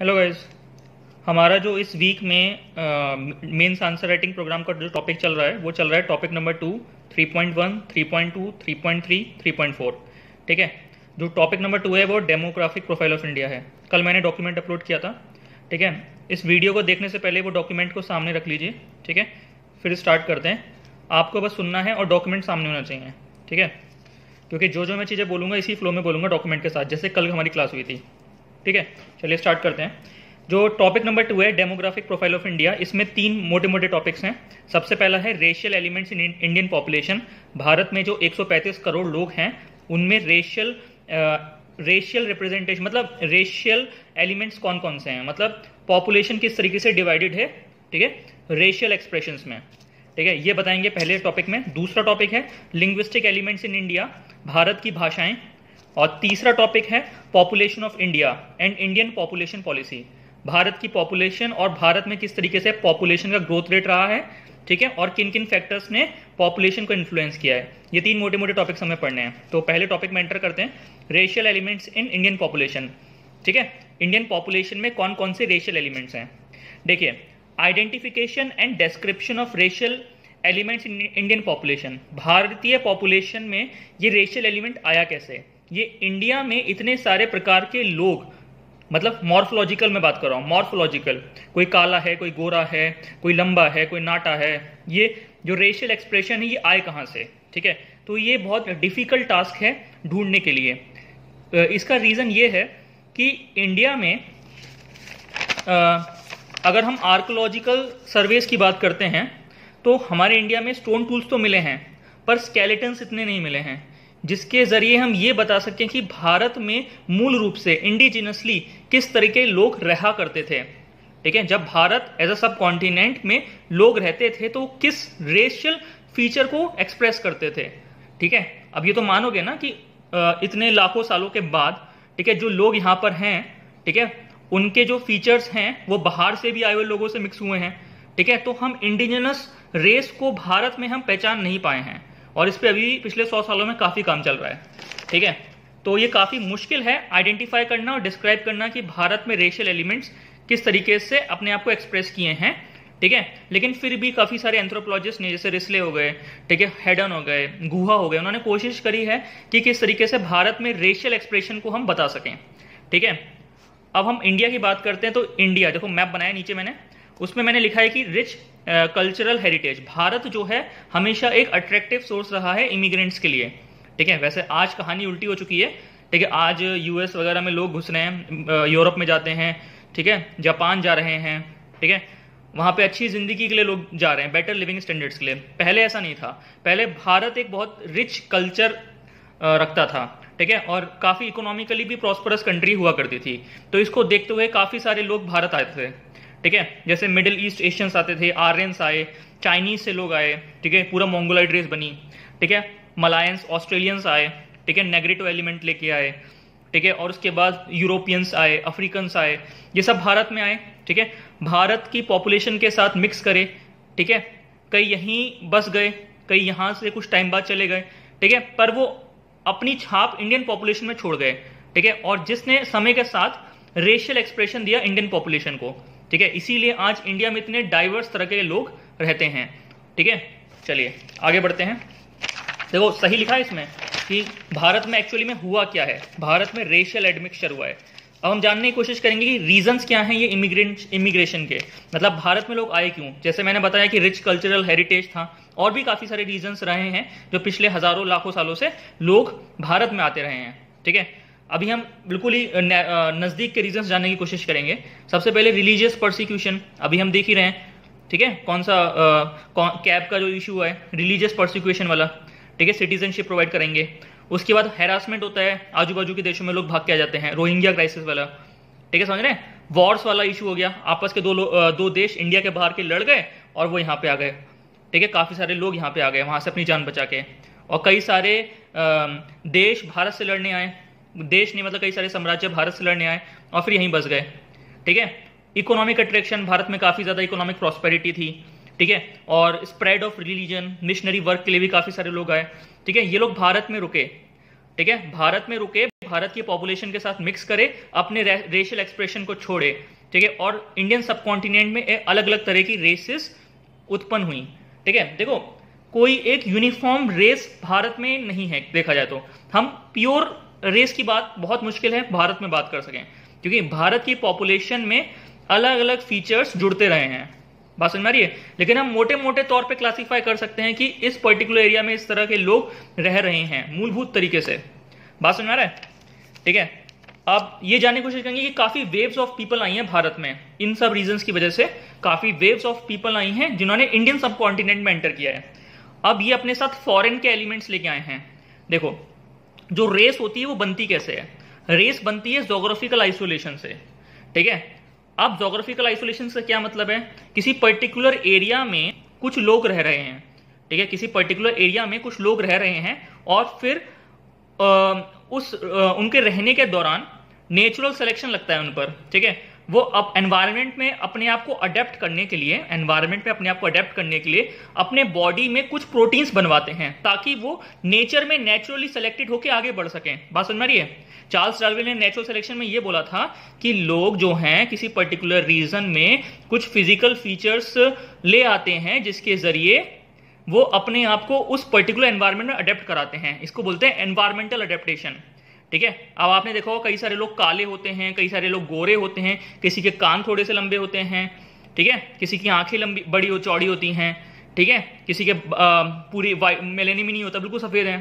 Hello guys. हमारा जो इस वीक में मेंस आंसर राइटिंग प्रोग्राम का जो टॉपिक चल रहा है वो चल रहा है टॉपिक नंबर 2, 3.1, 3.2, 3.3, 3.4। ठीक है। जो टॉपिक नंबर 2 है वो डेमोग्राफिक प्रोफाइल ऑफ इंडिया है। कल मैंने डॉक्यूमेंट अपलोड किया था। ठीक है। इस वीडियो को देखने से पहले वो डॉक्यूमेंट को सामने रख लीजिए। ठीक है, फिर स्टार्ट करते हैं। आपको बस सुनना है और डॉक्यूमेंट सामने होना चाहिए। ठीक है, क्योंकि जो मैं चीज़ें बोलूँगा इसी फ्लो में बोलूँगा डॉक्यूमेंट के साथ, जैसे कल हमारी क्लास हुई थी। ठीक है, चलिए स्टार्ट करते हैं। जो टॉपिक नंबर 2 है डेमोग्राफिक प्रोफाइल ऑफ इंडिया, इसमें 3 मोटे मोटे टॉपिक्स हैं। सबसे पहला है racial elements in Indian population. Bharat में जो 135 करोड़ लोग हैं उनमें रेशियल रिप्रेजेंटेशन, मतलब रेशियल एलिमेंट्स कौन कौन से हैं, मतलब पॉपुलेशन किस तरीके से डिवाइडेड है। ठीक है, रेशियल एक्सप्रेशंस में। ठीक है, ये बताएंगे पहले टॉपिक में। दूसरा टॉपिक है linguistic elements in India, Bharat की भाषाएं। और तीसरा टॉपिक है population of India and Indian population policy, Bharat की पॉपुलेशन और भारत में किस तरीके से पॉपुलेशन का ग्रोथ रेट रहा है। ठीक है, और किन किन फैक्टर्स ने पॉपुलेशन को इन्फ्लुएंस किया है। ये 3 मोटे मोटे टॉपिक्स हमें पढ़ने हैं। तो पहले टॉपिक में एंटर करते हैं, racial elements in Indian population. ठीक है, इंडियन पॉपुलेशन में कौन कौन से रेशियल एलिमेंट्स हैं। देखिए, identification and description of racial elements in Indian population. भारतीय पॉपुलेशन में ये रेशियल एलिमेंट आया कैसे। ये इंडिया में इतने सारे प्रकार के लोग, मतलब मॉर्फोलॉजिकल में बात कर रहा हूँ, मॉर्फोलॉजिकल, कोई काला है, कोई गोरा है, कोई लंबा है, कोई नाटा है। ये जो रेशियल एक्सप्रेशन है ये आए कहाँ से। ठीक है, तो ये बहुत डिफिकल्ट टास्क है ढूंढने के लिए। इसका रीज़न ये है कि इंडिया में अगर हम आर्कोलॉजिकल सर्वेस की बात करते हैं तो हमारे इंडिया में स्टोन टूल्स तो मिले हैं पर स्केलेटन्स इतने नहीं मिले हैं, जिसके जरिए हम ये बता सकते हैं कि भारत में मूल रूप से इंडिजिनसली किस तरीके लोग रहा करते थे। ठीक है, जब भारत एज अ सब कॉन्टिनेंट में लोग रहते थे तो किस रेशियल फीचर को एक्सप्रेस करते थे। ठीक है, अब ये तो मानोगे ना कि इतने लाखों सालों के बाद, ठीक है, जो लोग यहाँ पर हैं, ठीक है, उनके जो फीचर्स हैं वो बाहर से भी आए हुए लोगों से मिक्स हुए हैं। ठीक है, तो हम इंडिजिनस रेस को भारत में हम पहचान नहीं पाए हैं और इस पे अभी पिछले 100 सालों में काफ़ी काम चल रहा है। ठीक है, तो ये काफ़ी मुश्किल है आइडेंटिफाई करना और डिस्क्राइब करना कि भारत में रेशियल एलिमेंट्स किस तरीके से अपने आप को एक्सप्रेस किए हैं। ठीक है, लेकिन फिर भी काफ़ी सारे एंथ्रोपोलॉजिस्ट ने, जैसे रिस्ले हो गए, ठीक है, हेडन हो गए, गुहा हो गए, उन्होंने कोशिश करी है कि किस तरीके से भारत में रेशियल एक्सप्रेशन को हम बता सकें। ठीक है, अब हम इंडिया की बात करते हैं तो इंडिया, देखो मैप बनाया नीचे मैंने, उसमें मैंने लिखा है कि रिच कल्चरल हेरिटेज। भारत जो है हमेशा एक अट्रैक्टिव सोर्स रहा है इमिग्रेंट्स के लिए। ठीक है, वैसे आज कहानी उल्टी हो चुकी है। ठीक है, आज यूएस वगैरह में लोग घुस रहे हैं, यूरोप में जाते हैं, ठीक है, जापान जा रहे हैं। ठीक है, वहाँ पे अच्छी जिंदगी के लिए लोग जा रहे हैं, बेटर लिविंग स्टैंडर्ड्स के लिए। पहले ऐसा नहीं था। पहले भारत एक बहुत रिच कल्चर रखता था। ठीक है, और काफ़ी इकोनॉमिकली भी प्रॉस्परस कंट्री हुआ करती थी। तो इसको देखते हुए काफ़ी सारे लोग भारत आए थे। ठीक है, जैसे मिडिल ईस्ट एशियंस आते थे, आर्यंस आए, चाइनीज से लोग आए। ठीक है, पूरा मोंगोलाइड रेस बनी। ठीक है, मलायंस, ऑस्ट्रेलियंस आए। ठीक है, नेग्रेटिव एलिमेंट लेके आए। ठीक है, और उसके बाद यूरोपियंस आए, अफ्रीकन्स आए, ये सब भारत में आए। ठीक है, भारत की पॉपुलेशन के साथ मिक्स करे। ठीक है, कई यहीं बस गए, कई यहाँ से कुछ टाइम बाद चले गए। ठीक है, पर वो अपनी छाप इंडियन पॉपुलेशन में छोड़ गए। ठीक है, और जिसने समय के साथ रेशियल एक्सप्रेशन दिया इंडियन पॉपुलेशन को। ठीक है, इसीलिए आज इंडिया में इतने डाइवर्स तरह के लोग रहते हैं। ठीक है, चलिए आगे बढ़ते हैं। देखो सही लिखा है इसमें कि भारत में एक्चुअली में हुआ क्या है। भारत में रेशियल एडमिक्सचर हुआ है। अब हम जानने की कोशिश करेंगे कि रीजंस क्या हैं ये इमिग्रेशन के, मतलब भारत में लोग आए क्यों। जैसे मैंने बताया कि रिच कल्चरल हेरिटेज था, और भी काफ़ी सारे रीजंस रहे हैं जो पिछले हजारों लाखों सालों से लोग भारत में आते रहे हैं। ठीक है, अभी हम बिल्कुल ही नज़दीक के रीजंस जानने की कोशिश करेंगे। सबसे पहले रिलीजियस परसिक्यूशन, अभी हम देख ही रहे हैं। ठीक है, कौन सा कैब का जो इशू है, रिलीजियस परसिक्यूशन वाला। ठीक है, सिटीजनशिप प्रोवाइड करेंगे। उसके बाद हैरासमेंट होता है, आजू बाजू के देशों में लोग भाग के आ जाते हैं, रोहिंग्या क्राइसिस वाला। ठीक है, समझ रहे हैं। वॉर्स वाला इशू हो गया, आपस के दो देश इंडिया के बाहर के लड़ गए और वो यहाँ पे आ गए। ठीक है, काफ़ी सारे लोग यहाँ पे आ गए वहाँ से अपनी जान बचा के, और कई सारे देश भारत से लड़ने आए, देश नहीं मतलब कई सारे साम्राज्य भारत से लड़ने आए और फिर यहीं बस गए। ठीक है, इकोनॉमिक अट्रैक्शन, भारत में काफ़ी ज़्यादा इकोनॉमिक प्रॉस्पेरिटी थी। ठीक है, और spread of religion, missionary work के लिए भी काफ़ी सारे लोग आए। ठीक है, ये लोग भारत में रुके। ठीक है, भारत में रुके, भारत की पॉपुलेशन के साथ मिक्स करे, अपने रेशियल एक्सप्रेशन को छोड़े, ठीक है, और इंडियन सब कॉन्टिनेंट में अलग अलग तरह की रेसेस उत्पन्न हुई, ठीक है। देखो, कोई एक यूनिफॉर्म रेस भारत में नहीं है, देखा जाए तो हम प्योर रेस की बात बहुत मुश्किल है भारत में बात कर सकें, क्योंकि भारत की पॉपुलेशन में अलग अलग फीचर्स जुड़ते रहे हैं, बात समझ में आ रही है। लेकिन हम मोटे मोटे तौर पे क्लासिफाई कर सकते हैं कि इस पर्टिकुलर एरिया में इस तरह के लोग रह रहे हैं मूलभूत तरीके से, बात समझ में आ रहा है, ठीक है। अब ये जानने की कोशिश करेंगे कि काफी वेव्स ऑफ पीपल आई हैं भारत में, इन सब रीजंस की वजह से काफी वेव्स ऑफ पीपल आई हैं जिन्होंने इंडियन सब कॉन्टिनेंट में एंटर किया है। अब ये अपने साथ फॉरेन के एलिमेंट्स लेके आए हैं। देखो, जो रेस होती है वो बनती कैसे है? रेस बनती है जोग्राफिकल आइसोलेशन से, ठीक है। अब जोग्राफिकल आइसोलेशन से क्या मतलब है? किसी पर्टिकुलर एरिया में कुछ लोग रह रहे हैं, ठीक है, किसी पर्टिकुलर एरिया में कुछ लोग रह रहे हैं और फिर उनके रहने के दौरान नेचुरल सिलेक्शन लगता है उन पर, ठीक है। वो अब एनवायरनमेंट में अपने आप को अडेप्ट करने के लिए, अपने बॉडी में कुछ प्रोटीन्स बनवाते हैं ताकि वो नेचर में नेचुरली सेलेक्टेड होकर आगे बढ़ सकें, बात समझ में आ रही है। चार्ल्स डार्विन ने नेचुरल सिलेक्शन में ये बोला था कि लोग जो हैं किसी पर्टिकुलर रीजन में कुछ फिजिकल फीचर्स ले आते हैं जिसके जरिए वो अपने आप को उस पर्टिकुलर एनवायरनमेंट में अडेप्ट कराते हैं, इसको बोलते हैं एनवायरमेंटल अडेप्टेशन, ठीक है। अब आपने देखा होगा कई सारे लोग काले होते हैं, कई सारे लोग गोरे होते हैं, किसी के कान थोड़े से लंबे होते हैं, ठीक है, किसी की आंखें लंबी बड़ी चौड़ी होती हैं, ठीक है, किसी के पूरी मेलेनियम ही नहीं होता, बिल्कुल सफेद है,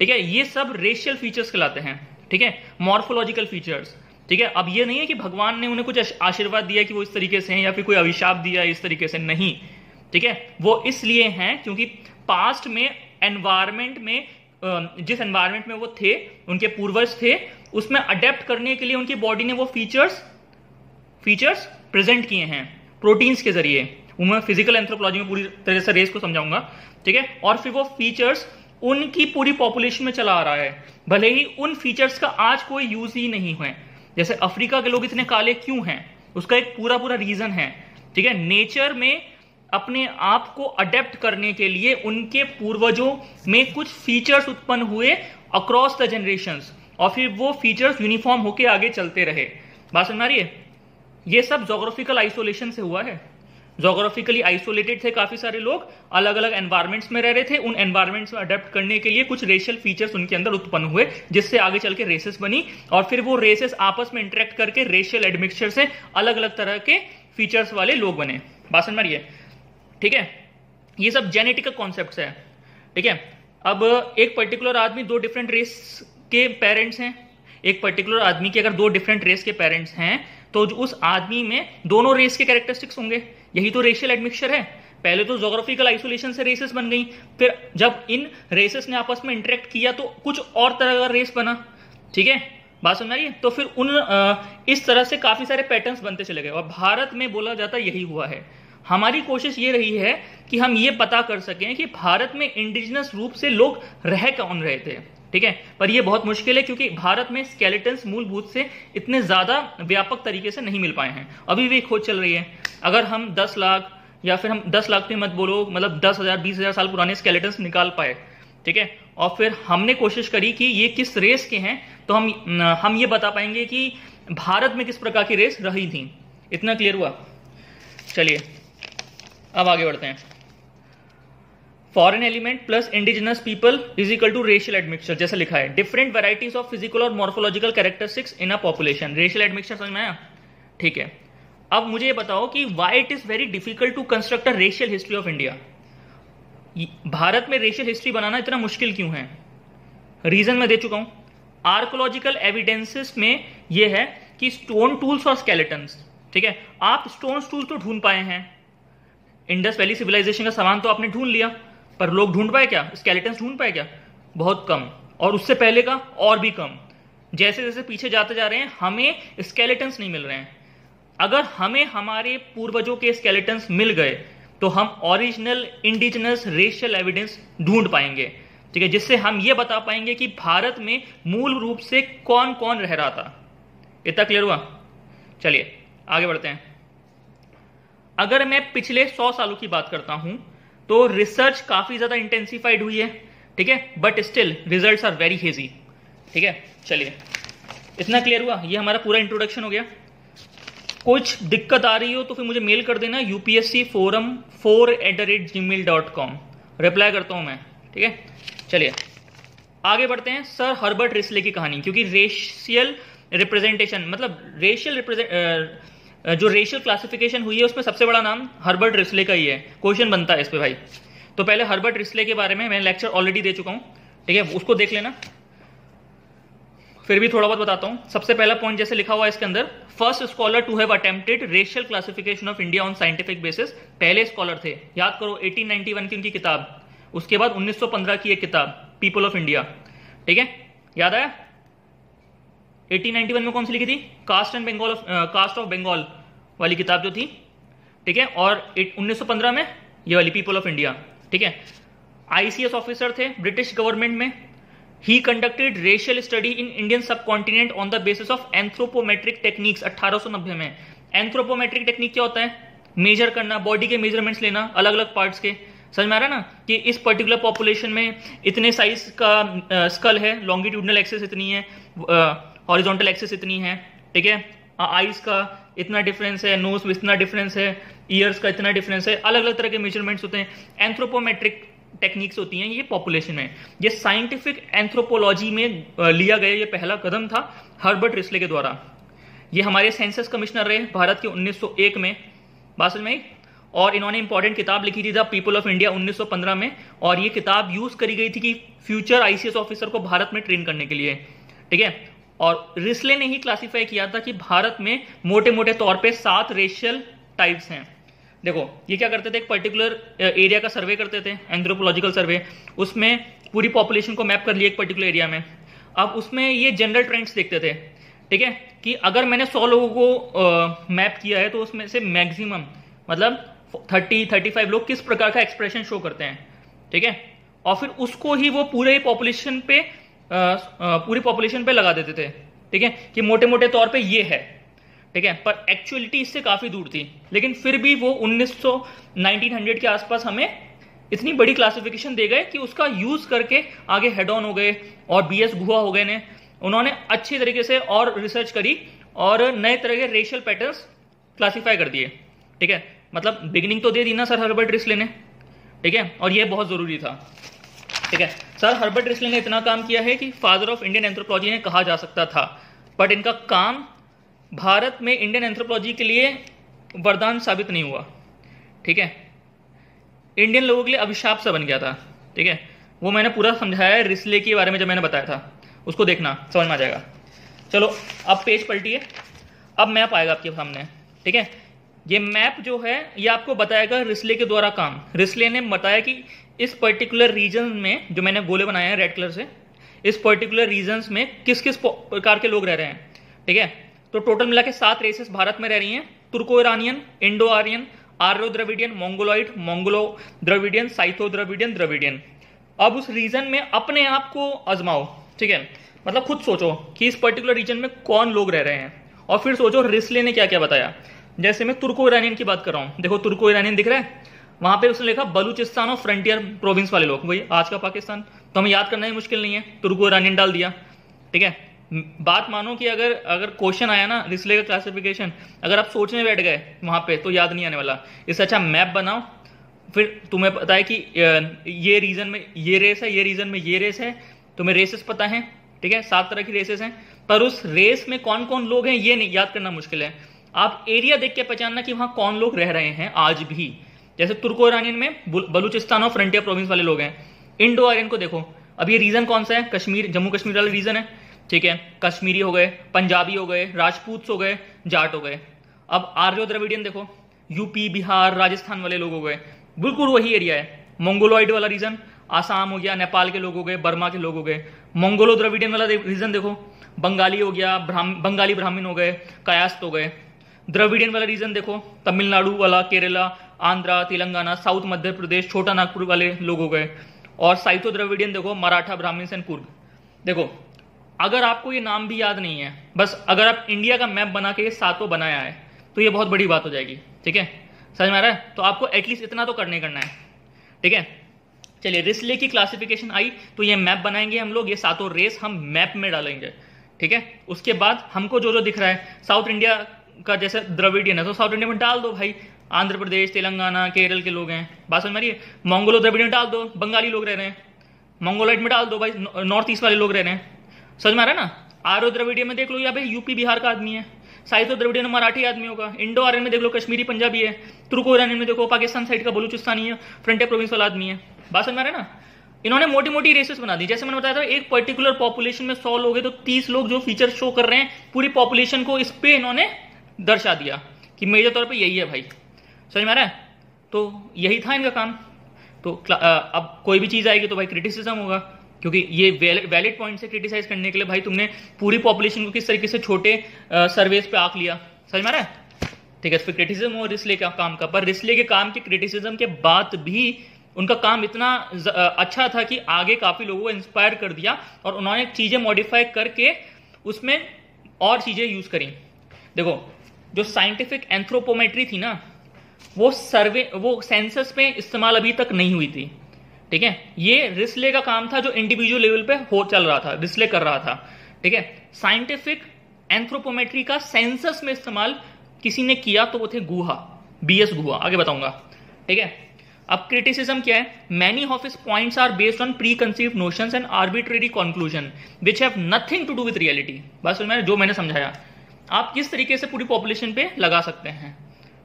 ठीक है। ये सब रेशियल फीचर्स कहलाते हैं, ठीक है, मॉर्फोलॉजिकल फीचर्स, ठीक है। अब ये नहीं है कि भगवान ने उन्हें कुछ आशीर्वाद दिया कि वो इस तरीके से हैं या फिर कोई अभिशाप दिया इस तरीके से, नहीं, ठीक है। वो इसलिए हैं क्योंकि पास्ट में एनवायरमेंट में, जिस एनवायरमेंट में वो थे, उनके पूर्वज थे, उसमें अडेप्ट करने के लिए उनकी बॉडी ने वो फीचर्स प्रेजेंट किए हैं प्रोटीन्स के जरिए। मैं फिजिकल एंथ्रोपोलॉजी में पूरी तरह से रेस को समझाऊंगा, ठीक है। और फिर वो फीचर्स उनकी पूरी पॉपुलेशन में चला आ रहा है, भले ही उन फीचर्स का आज कोई यूज ही नहीं हुआ। जैसे अफ्रीका के लोग इतने काले क्यों हैं, उसका एक पूरा रीजन है, ठीक है। नेचर में अपने आप को अडेप्ट करने के लिए उनके पूर्वजों में कुछ फीचर्स उत्पन्न हुए अक्रॉस द जनरेशंस, और फिर वो फीचर्स यूनिफॉर्म होके आगे चलते रहे, बात समझ आ रही है। ये सब जोग्राफिकल आइसोलेशन से हुआ है। जोग्राफिकली आइसोलेटेड थे काफी सारे लोग, अलग अलग एनवायरमेंट्स में रह रहे थे, उन एनवायरमेंट्स में अडेप्ट करने के लिए कुछ रेशियल फीचर्स उनके अंदर उत्पन्न हुए, जिससे आगे चल के रेसेस बनी, और फिर वो रेसेस आपस में इंटरेक्ट करके रेशियल एडमिक्सचर से अलग अलग तरह के फीचर्स वाले लोग बने, बात समझ आ रही है, ठीक है। ये सब जेनेटिक कॉन्सेप्ट्स है, ठीक है। अब एक पर्टिकुलर आदमी, दो डिफरेंट रेस के पेरेंट्स हैं, एक पर्टिकुलर आदमी के अगर दो डिफरेंट रेस के पेरेंट्स हैं तो उस आदमी में दोनों रेस के कैरेक्टरिस्टिक्स होंगे, यही तो रेशियल एडमिक्सचर है। पहले तो जोग्राफिकल आइसोलेशन से रेसेस बन गई, फिर जब इन रेसेस ने आपस में इंटरेक्ट किया तो कुछ और तरह का रेस बना, ठीक है, बात समझ आ रही है। तो फिर इस तरह से काफी सारे पैटर्न्स बनते चले गए, और भारत में बोला जाता यही हुआ है। हमारी कोशिश ये रही है कि हम ये पता कर सकें कि भारत में इंडिजिनस रूप से लोग रह कौन रहे थे, ठीक है। पर यह बहुत मुश्किल है क्योंकि भारत में स्केलेटन्स मूलभूत से इतने ज्यादा व्यापक तरीके से नहीं मिल पाए हैं, अभी भी खोज चल रही है। अगर हम 10 लाख या फिर हम 10 लाख में मत बोलो, मतलब 10,000 20,000 साल पुराने स्केलेटन्स निकाल पाए, ठीक है, और फिर हमने कोशिश करी कि ये किस रेस के हैं, तो हम ये बता पाएंगे कि भारत में किस प्रकार की रेस रही थी। इतना क्लियर हुआ? चलिए अब आगे बढ़ते हैं। Foreign element plus indigenous people is equal to racial admixture, जैसे लिखा है, डिफरेंट वैराइटीज ऑफ फिजिकल और morphological characteristics in a population. Racial admixture समझ में आया? ठीक है। अब मुझे ये बताओ कि why it is very difficult to construct a racial history of India. Bharat में रेशियल हिस्ट्री बनाना इतना मुश्किल क्यों है? रीजन मैं दे चुका हूं। आर्कोलॉजिकल एविडेंसेस में यह है कि स्टोन टूल्स और स्केलेटन्स, ठीक है, आप स्टोन टूल्स तो ढूंढ पाए हैं, इंडस वैली सिविलाइजेशन का सामान तो आपने ढूंढ लिया, पर लोग ढूंढ पाए क्या? स्केलेटन्स ढूंढ पाए क्या? बहुत कम, और उससे पहले का और भी कम। जैसे जैसे पीछे जाते जा रहे हैं हमें स्केलेटन्स नहीं मिल रहे हैं। अगर हमें हमारे पूर्वजों के स्केलेटन्स मिल गए तो हम ओरिजिनल इंडिजिनस रेशियल एविडेंस ढूंढ पाएंगे, ठीक है, जिससे हम ये बता पाएंगे कि भारत में मूल रूप से कौन कौन रह रहा था। इतना क्लियर हुआ? चलिए आगे बढ़ते हैं। अगर मैं पिछले 100 सालों की बात करता हूं तो रिसर्च काफी ज्यादा इंटेंसिफाइड हुई है, ठीक है, but still results are very hazy, ठीक है। चलिए इतना क्लियर हुआ? ये हमारा पूरा इंट्रोडक्शन हो गया। कुछ दिक्कत आ रही हो तो फिर मुझे मेल कर देना upscforum4@gmail.com, रिप्लाई करता हूं मैं, ठीक है। चलिए आगे बढ़ते हैं। सर हर्बर्ट रिस्ले की कहानी, क्योंकि रेशियल रिप्रेजेंटेशन मतलब जो रेशियल क्लासिफिकेशन हुई है उसमें सबसे बड़ा नाम हर्बर्ट रिस्ले का ही है। क्वेश्चन बनता है इस पे भाई। तो पहले हर्बर्ट रिस्ले के बारे में मैं लेक्चर ऑलरेडी दे चुका हूं, ठीक है, उसको देख लेना। फिर भी थोड़ा बहुत बताता हूं। सबसे पहला पॉइंट जैसे लिखा हुआ है इसके अंदर, first scholar to have attempted racial classification of India on scientific basis. पहले स्कॉलर थे, याद करो 1891 की उनकी किताब, उसके बाद 1915 की एक किताब पीपल ऑफ इंडिया, ठीक है, याद आया? 1891 में कौन सी लिखी थी? कास्ट ऑफ बंगाल वाली किताब जो थी, ठीक है, और 1915 में ये वाली पीपल ऑफ इंडिया, ठीक है। आईसीएस ऑफिसर थे ब्रिटिश गवर्नमेंट में। He conducted racial study in Indian subcontinent on the basis of anthropometric techniques 1890 में। एंथ्रोपोमेट्रिक टेक्निक क्या होता है? मेजर करना, बॉडी के मेजरमेंट्स लेना अलग अलग पार्ट्स के। समझ में आ रहा है ना कि इस पर्टिकुलर पॉपुलेशन में इतने साइज का स्कल है, लॉन्गिट्यूडनल एक्सिस इतनी है, हॉरिजॉन्टल एक्सिस इतनी है, ठीक है, आईज का इतना डिफरेंस है, नोज में इतना डिफरेंस है, ईयर्स का इतना डिफरेंस है, अलग अलग तरह के मेजरमेंट्स होते हैं। एंथ्रोपोमेट्रिक टेक्निक्स होती हैं ये पॉपुलेशन में। ये साइंटिफिक एंथ्रोपोलॉजी में लिया गया ये पहला कदम था हर्बर्ट रिस्ले के द्वारा। ये हमारे सेंसस कमिश्नर रहे भारत के 1901 में, बात समझ में, और इन्होंने इंपॉर्टेंट किताब लिखी थी द पीपल ऑफ इंडिया 1915 में, और ये किताब यूज करी गई थी कि फ्यूचर आईसीएस ऑफिसर को भारत में ट्रेन करने के लिए, ठीक है। और रिस्ले ने ही क्लासिफाई किया था कि भारत में मोटे मोटे तौर पे 7 रेशियल टाइप्स हैं। देखो ये क्या करते थे, एक पर्टिकुलर एरिया का सर्वे करते थे, एंथ्रोपोलॉजिकल सर्वे, उसमें पूरी पॉपुलेशन को मैप कर लिया एक पर्टिकुलर एरिया में। अब उसमें ये जनरल ट्रेंड्स देखते थे, ठीक है, कि अगर मैंने 100 लोगों को मैप किया है तो उसमें से मैक्सिमम मतलब 30-35 लोग किस प्रकार का एक्सप्रेशन शो करते हैं, ठीक है, और फिर उसको ही वो पूरी पॉपुलेशन पे लगा देते थे, ठीक है, कि मोटे मोटे तौर पे ये है, ठीक है। पर एक्चुअलिटी इससे काफी दूर थी, लेकिन फिर भी वो 1900 के आसपास हमें इतनी बड़ी क्लासिफिकेशन दे गए कि उसका यूज करके आगे हेड ऑन हो गए और बीएस गुहा हो गए ने, उन्होंने अच्छी तरीके से और रिसर्च करी और नए तरह के रेशियल पैटर्न्स क्लासिफाई कर दिए, ठीक है। मतलब बिगिनिंग तो दे दी ना सर हर्बर्ट रिस्ले ने, ठीक है, और ये बहुत जरूरी था, ठीक है। सर हर्बर्ट रिस्ले ने इतना काम किया है कि फादर ऑफ इंडियन एंथ्रोपोलॉजी ने कहा जा सकता था, बट इनका काम भारत में इंडियन एंथ्रोपोलॉजी के लिए वरदान साबित नहीं हुआ, ठीक है, इंडियन लोगों के लिए अभिशाप सा बन गया था, ठीक है। वो मैंने पूरा समझाया है रिस्ले के बारे में जब मैंने बताया था, उसको देखना समझ में आ जाएगा। चलो अब पेज पलटिए, अब मैप आएगा आपके सामने, ठीक है। ये मैप जो है ये आपको बताएगा रिस्ले के द्वारा काम। रिस्ले ने बताया कि इस पर्टिकुलर रीजन में जो मैंने गोले बनाए हैं रेड कलर से, इस पर्टिकुलर रीजन्स में किस किस प्रकार के लोग रह रहे हैं, ठीक है। तो टोटल मिला के 7 रेसेस भारत में रह रही हैं, Turko Iranian, Indo Aryan, Aryo Dravidian, Mongoloid, Mongolo Dravidian, Scytho Dravidian, Dravidian. अब उस रीजन में अपने आप को आजमाओ, ठीक है, मतलब खुद सोचो कि इस पर्टिकुलर रीजन में कौन लोग रह रहे हैं, और फिर सोचो रिस्ले ने क्या क्या बताया। जैसे मैं तुर्को ईरानियन की बात कर रहा हूं, देखो तुर्को ईरानियन दिख रहा है, वहां पे उसने लिखा बलूचिस्तान और फ्रंटियर प्रोविंस वाले लोग, वही आज का पाकिस्तान, तो हमें याद करना ही मुश्किल नहीं है, तुर्को ईरानियन डाल दिया, ठीक है। बात मानो कि अगर क्वेश्चन आया ना रिस्ले का क्लासिफिकेशन, अगर आप सोचने बैठ गए वहां पे तो याद नहीं आने वाला। इससे अच्छा मैप बनाओ, फिर तुम्हें पता है कि ये रीजन में ये रेस है, ये रीजन में ये रेस है, तुम्हें रेसेस पता है, ठीक है, 7 तरह की रेसेस हैं, पर उस रेस में कौन कौन लोग हैं ये नहीं याद करना मुश्किल है। आप एरिया देख के पहचानना कि वहां कौन लोग रह रहे हैं आज भी। जैसे तुर्को ईरानियन में बलूचिस्तान और फ्रंटियर प्रोविंस वाले लोग हैं। इंडो आर्यन को देखो, अब ये रीजन कौन सा है, कश्मीर, जम्मू कश्मीर वाला रीजन है, ठीक है, कश्मीरी हो गए, पंजाबी हो गए, राजपूत हो गए, जाट हो गए। अब आर्यो द्रविडियन देखो, यूपी, बिहार, राजस्थान वाले लोग हो गए, बिल्कुल वही एरिया है। मोंगोलॉइड वाला रीजन, आसाम हो गया, नेपाल के लोग हो गए, बर्मा के लोग हो गए। मंगोलो द्रविडियन वाला रीजन देखो, बंगाली हो गया, बंगाली ब्राह्मण हो गए, कायास्त हो गए। द्रविडियन वाला रीजन देखो, तमिलनाडु वाला, केरला, आंध्रा, तेलंगाना, साउथ मध्य प्रदेश, छोटा नागपुर वाले लोग हो गए। और साइथो द्रविडियन देखो, मराठा, ब्राह्मण एंड कुर्द। देखो अगर आपको ये नाम भी याद नहीं है, बस अगर आप इंडिया का मैप बना के ये 7 बनाया है तो ये बहुत बड़ी बात हो जाएगी, ठीक है, समझ में आ रहा है। तो आपको एटलीस्ट इतना तो करना है, ठीक है। चलिए रिस्ले की क्लासिफिकेशन आई तो ये मैप बनाएंगे हम लोग, ये 7 रेस हम मैप में डालेंगे, ठीक ठीक है। उसके बाद हमको जो जो दिख रहा है, साउथ इंडिया का जैसे द्रविडियन है तो साउथ इंडिया में डाल दो भाई, आंध्र प्रदेश, तेलंगाना, केरल के लोग हैं, बात समझ में आ रही है। मंगोलो द्रविडियन डाल दो, बंगाली लोग रह रहे हैं। मंगोलाइट में डाल दो भाई, नॉर्थ ईस्ट वाले लोग रह रहे हैं, समझ में आ रहा है ना। आर्यो द्रविडियन में देख लो, यहाँ पे यूपी बिहार का आदमी है। साहित्य द्रविडियन में मराठी आदमी होगा। इंडो आर्यन में देख लो कश्मीरी पंजाबी है। तुर्को ईरानियन में देखो पाकिस्तान साइड का बलूचिस्तानी है, फ्रंटियर प्रोविंस वाला आदमी है, बात समझ में आ रहा है ना। इन्होंने मोटी मोटी रेसेस बना दी। जैसे मैंने बताया था, एक पर्टिकुलर पॉपुलेशन में 100 लोग हैं तो 30 लोग जो फीचर शो कर रहे हैं पूरी पॉपुलेशन को, इस पे इन्होंने दर्शा दिया कि मेजर तौर पे यही है भाई, समझ में आ रहा है। तो यही था इनका काम। तो अब कोई भी चीज आएगी तो भाई क्रिटिसिज्म होगा, क्योंकि ये वैलिड पॉइंट से क्रिटिसाइज करने के लिए भाई तुमने पूरी पॉपुलेशन को किस तरीके से छोटे सर्वेस पे आंक लिया, समझ में आ रहा है। ठीक है, इस पर क्रिटिसिज्म हो रिस्ले का काम का, पर रिस्ले के काम के क्रिटिसिज्म के बाद भी उनका काम इतना अच्छा था कि आगे काफी लोगों को इंस्पायर कर दिया और उन्होंने चीजें मॉडिफाई करके उसमें और चीजें यूज करी। देखो, जो साइंटिफिक एंथ्रोपोमेट्री थी ना, वो सेंसस पे इस्तेमाल अभी तक नहीं हुई थी। ठीक है, ये रिस्ले का काम था जो इंडिविजुअल लेवल पे चल रहा था, रिस्ले कर रहा था। ठीक है, साइंटिफिक एंथ्रोपोमेट्री का सेंसस में इस्तेमाल किसी ने किया तो वो थे गुहा, बीएस गुहा, आगे बताऊंगा। ठीक है, अब क्रिटिसिज्म क्या है, many of his points are based on preconceived notions and arbitrary conclusion which have nothing to do with reality. बस जो मैंने समझाया, आप किस तरीके से पूरी पॉपुलेशन पे लगा सकते हैं।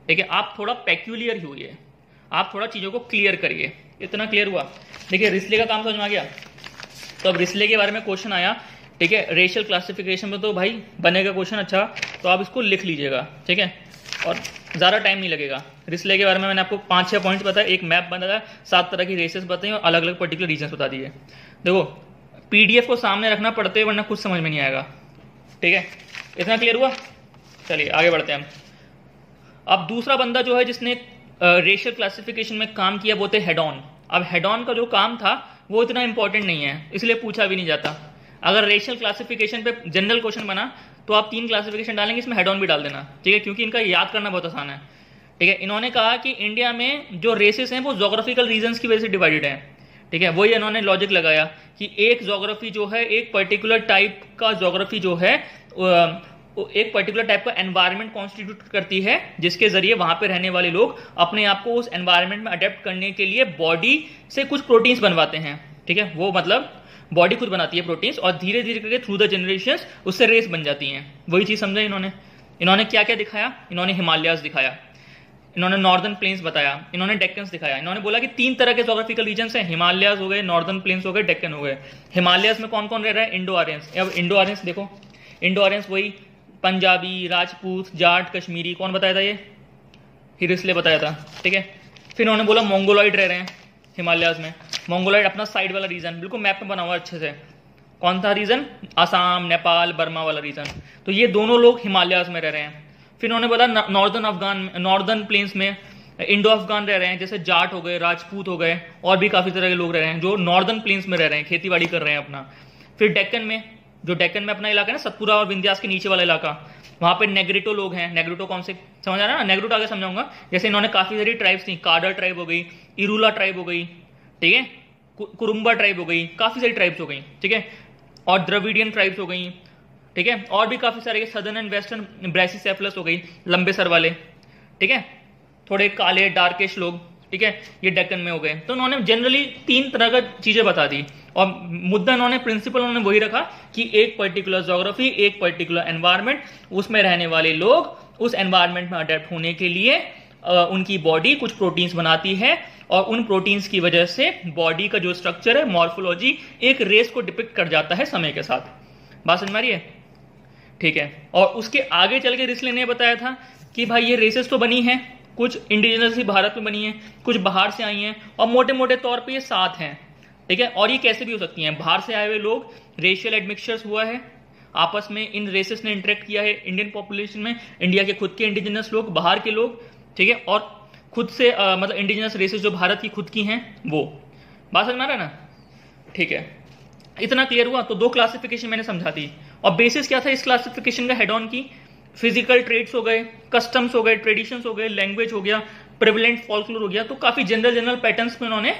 ठीक है, आप थोड़ा पेक्यूलियर ही हुई है, आप थोड़ा चीजों को क्लियर करिए। इतना क्लियर हुआ। देखिए, रिस्ले का काम समझ में आ गया। तो अब रिस्ले के बारे में क्वेश्चन आया, ठीक है, रेशियल क्लासिफिकेशन में तो भाई बनेगा क्वेश्चन अच्छा, तो आप इसको लिख लीजिएगा। ठीक है, और ज़्यादा टाइम नहीं लगेगा। रिस्ले के बारे में मैंने आपको 5-6 पॉइंट्स बताया, एक मैप बनाया, 7 तरह की रेसेस बताई और अलग अलग पर्टिकुलर रीजन्स बता दिए। देखो, पीडीएफ को सामने रखना पड़ते वरना कुछ समझ में नहीं आएगा। ठीक है, इतना क्लियर हुआ। चलिए आगे बढ़ते हैं हम। अब दूसरा बंदा जो है जिसने रेशियल क्लासिफिकेशन में काम किया वो थे हेडॉन। अब हेडॉन का जो काम था वो इतना इंपॉर्टेंट नहीं है, इसलिए पूछा भी नहीं जाता। अगर रेशियल क्लासिफिकेशन पे जनरल क्वेश्चन बना तो आप 3 क्लासिफिकेशन डालेंगे, इसमें हेडॉन भी डाल देना। ठीक है, क्योंकि इनका याद करना बहुत आसान है। ठीक है, इन्होंने कहा कि इंडिया में जो रेसेस हैं वो जोग्राफिकल रीजन्स की वजह से डिवाइडेड है। ठीक है, वही इन्होंने लॉजिक लगाया कि एक जोग्राफी जो है, एक पर्टिकुलर टाइप का जोग्राफी जो है, एक पर्टिकुलर टाइप का एनवायरनमेंट कॉन्स्टिट्यूट करती है, जिसके जरिए वहां पे रहने वाले लोग अपने आप को उस एनवायरनमेंट में अडेप्ट करने के लिए बॉडी से कुछ प्रोटीन्स बनवाते हैं। ठीक है, वो मतलब बॉडी खुद बनाती है प्रोटीन्स और धीरे धीरे करके थ्रू द जनरेशंस उससे रेस बन जाती हैं। वही चीज समझा इन्होंने। इन्होंने क्या क्या दिखाया, इन्होंने हिमालयाज दिखाया, इन्होंने नॉर्दर्न प्लेन्स बताया, इन्होंने डेक्कन्स दिखाया। इन्होंने बोला कि 3 तरह के जोग्राफिकल रीजन्स हैं, हिमालयाज हो गए, नॉर्दर्न प्लेन्स हो गए, डेक्कन हो गए। हिमालयाज में कौन कौन रह रहा है, इंडो आर्यंस। अब इंडो आर्यंस देखो, इंडो आर्यंस वही पंजाबी, राजपूत, जाट, कश्मीरी, कौन बताया था, ये रिस्ले बताया था। ठीक है, फिर उन्होंने बोला मंगोलॉइड रह रहे हैं हिमालयाज में। मंगोलॉइड अपना साइड वाला रीजन, बिल्कुल मैप में बना हुआ अच्छे से। कौन सा रीजन, आसाम, नेपाल, बर्मा वाला रीजन। तो ये दोनों लोग हिमालयाज में रह रहे हैं। फिर उन्होंने बोला नॉर्दर्न प्लेन्स में इंडो अफगान रह रहे हैं, जैसे जाट हो गए, राजपूत हो गए, और भी काफी तरह के लोग रह रहे हैं जो नॉर्दर्न प्लेन्स में रह रहे हैं, खेती बाड़ी कर रहे हैं अपना। फिर डेक्कन में, जो डेक्कन में अपना इलाका है ना, सतपुरा और विंध्यास के नीचे वाला इलाका, वहां पे नेग्रिटो लोग हैं। नेग्रिटो कौन से, समझ आ रहा है ना, नेग्रिटो आगे समझाऊंगा। जैसे इन्होंने काफी सारी ट्राइब्स थी, काडर ट्राइब हो गई, इरूला ट्राइब हो गई, ठीक है, कुरुम्बा ट्राइब हो गई, काफी सारी ट्राइब्स हो गई। ठीक है, और द्रविडियन ट्राइब्स हो गई। ठीक है, और भी काफी सारे, सदर्न एंड वेस्टर्न ब्रासिसेफलस हो गई, लंबे सर वाले। ठीक है, थोड़े काले डार्किश लोग। ठीक है, ये डेक्कन में हो गए। तो उन्होंने जनरली 3 तरह का चीजें बता दी और मुद्दा उन्होंने, प्रिंसिपल उन्होंने वही रखा कि एक पर्टिकुलर ज्योग्राफी, एक पर्टिकुलर एनवायरनमेंट, उसमें रहने वाले लोग उस एनवायरनमेंट में अडेप्ट होने के लिए उनकी बॉडी कुछ प्रोटीन्स बनाती है और उन प्रोटीन्स की वजह से बॉडी का जो स्ट्रक्चर है, मॉर्फोलॉजी, एक रेस को डिपिक्ट कर जाता है समय के साथ। बात समझ में आ रही है। ठीक है, और उसके आगे चल के रिस्ले ने बताया था कि भाई ये रेसेस तो बनी हैं, कुछ इंडिजिनस ही भारत में बनी है, कुछ बाहर से आई हैं, और मोटे मोटे तौर पे ये 7 हैं। ठीक है, और ये कैसे भी हो सकती हैं, बाहर से आए हुए लोग, रेशियल एडमिक्सचर्स हुआ है, आपस में इन रेसेस ने इंटरेक्ट किया है इंडियन पॉपुलेशन में, इंडिया के खुद के इंडिजिनस लोग, बाहर के लोग। ठीक है, और खुद से मतलब इंडिजिनस रेसेस जो भारत की खुद की हैं वो। बात समझ में आ रहा है ना। ठीक है, इतना क्लियर हुआ। तो 2 क्लासिफिकेशन मैंने समझा दी, और बेसिस क्या था इस क्लासिफिकेशन का हेड ऑन की, फिजिकल ट्रेड्स हो गए, कस्टम्स हो गए, ट्रेडिशंस हो गए, लैंग्वेज हो गया, प्रेवलेंट फॉल्कलोर हो गया। तो काफी जनरल पैटर्न्स में उन्होंने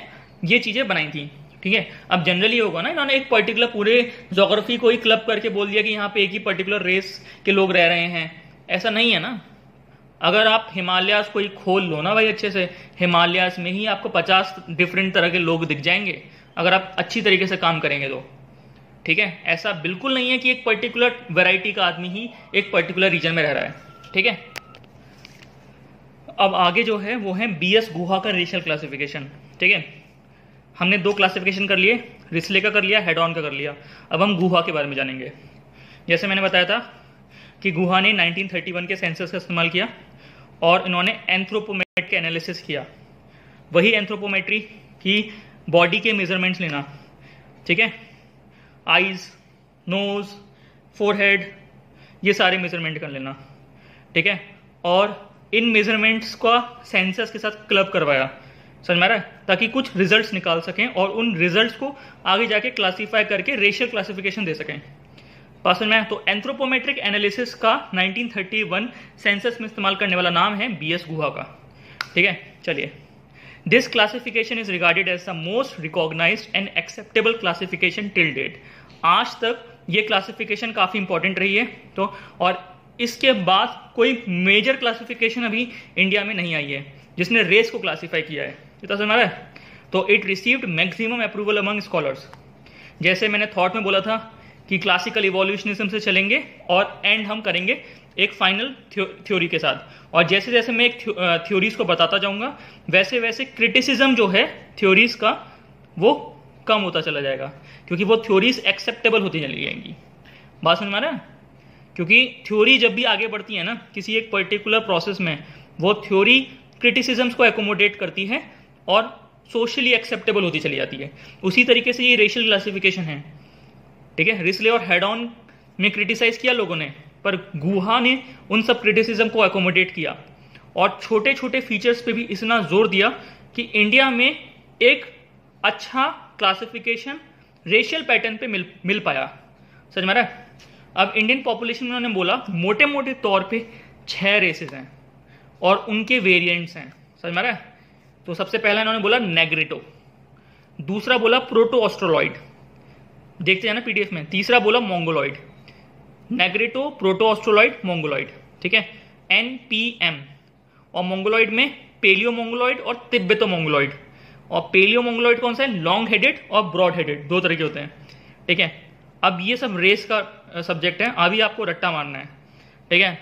ये चीजें बनाई थी। ठीक है। अब जनरली होगा ना, इन्होंने एक पर्टिकुलर पूरे ज्योग्राफी को ही क्लब करके बोल दिया कि यहाँ पे एक ही पर्टिकुलर रेस के लोग रह रहे हैं, ऐसा नहीं है ना। अगर आप हिमालयाज को ही खोल लो ना भाई अच्छे से, हिमालयाज में ही आपको 50 डिफरेंट तरह के लोग दिख जाएंगे अगर आप अच्छी तरीके से काम करेंगे तो, ठीक है। ऐसा बिल्कुल नहीं है कि एक पर्टिकुलर वैरायटी का आदमी ही एक पर्टिकुलर रीजन में रह रहा है, ठीक है। अब आगे जो है वो है बीएस गुहा का रेशियल क्लासिफिकेशन, ठीक है। हमने 2 क्लासिफिकेशन कर लिए, रिस्ले का कर लिया, हेड ऑन का कर लिया। अब हम गुहा के बारे में जानेंगे। जैसे मैंने बताया था कि गुहा ने 1931 के सेंसस का इस्तेमाल किया और इन्होंने एंथ्रोपोमेट्री एनालिसिस किया। वही एंथ्रोपोमेट्री की बॉडी के मेजरमेंट्स लेना, ठीक है, आईज, नोज, फोरहेड, ये सारे मेजरमेंट कर लेना, ठीक है। और इन मेजरमेंट्स का सेंसस के साथ क्लब करवाया, समझ में आ रहा है, ताकि कुछ रिजल्ट्स निकाल सकें और उन रिजल्ट्स को आगे जाके क्लासीफाई करके रेशियल क्लासिफिकेशन दे सकें। बात समझ में आया? तो एंथ्रोपोमेट्रिक एनालिसिस का 1931 सेंसस में इस्तेमाल करने वाला नाम है बीएस गुहा का, ठीक है। चलिए, this classification is regarded as the most recognised and acceptable classification till date. आज तक ये क्लासिफिकेशन काफी इंपॉर्टेंट रही है। तो और इसके बाद कोई मेजर क्लासिफिकेशन अभी इंडिया में नहीं आई है जिसने रेस को क्लासिफाई किया है, इतना समझ में आ रहा है। तो it received maximum approval among scholars. जैसे मैंने थॉट में बोला था कि क्लासिकल इवोल्यूशनिज्म से चलेंगे और एंड हम करेंगे एक फाइनल थ्योरी के साथ। और जैसे जैसे मैं एक थ्योरीज को बताता जाऊंगा वैसे वैसे क्रिटिसिज्म जो है थ्योरीज का वो कम होता चला जाएगा, क्योंकि वो थ्योरीज एक्सेप्टेबल होती चली जाएंगी। बात समझ में आ रहा है? क्योंकि थ्योरी जब भी आगे बढ़ती है ना किसी एक पर्टिकुलर प्रोसेस में, वो थ्योरी क्रिटिसिज्म्स को एकोमोडेट करती है और सोशली एक्सेप्टेबल होती चली जाती है। उसी तरीके से ये रेशियल क्लासिफिकेशन है, ठीक है। रिस्ले और हेड ऑन में क्रिटिसाइज किया लोगों ने, पर गुहा ने उन सब क्रिटिसिज्म को एकोमोडेट किया और छोटे छोटे फीचर्स पे भी इतना जोर दिया कि इंडिया में एक अच्छा क्लासिफिकेशन रेशियल पैटर्न पे मिल पाया। समझ में आ रहा है? अब इंडियन पॉपुलेशन में उन्होंने बोला मोटे मोटे तौर पे 6 रेसेस हैं और उनके वेरिएंट्स हैं। समझ में आ रहा है? तो सबसे पहला इन्होंने बोला नेग्रिटो, दूसरा बोला प्रोटो ऑस्ट्रोलॉइड, देखते हैं ना पीडीएफ में। तीसरा बोला Mongoloid, Negrito, proto Australoid, Mongoloid, ठीक है, एनपीएम। और मोंगोलॉइड में पेलियो मोंगोलॉइड और तिब्बतो मोंगोलॉइड। और पेलियो मोंगोलॉइड कौन सा है? लॉन्ग हेडेड और ब्रॉड हेडेड, 2 तरह के होते हैं, ठीक है। अब ये सब रेस का सब्जेक्ट है, अभी आपको रट्टा मारना है, ठीक है।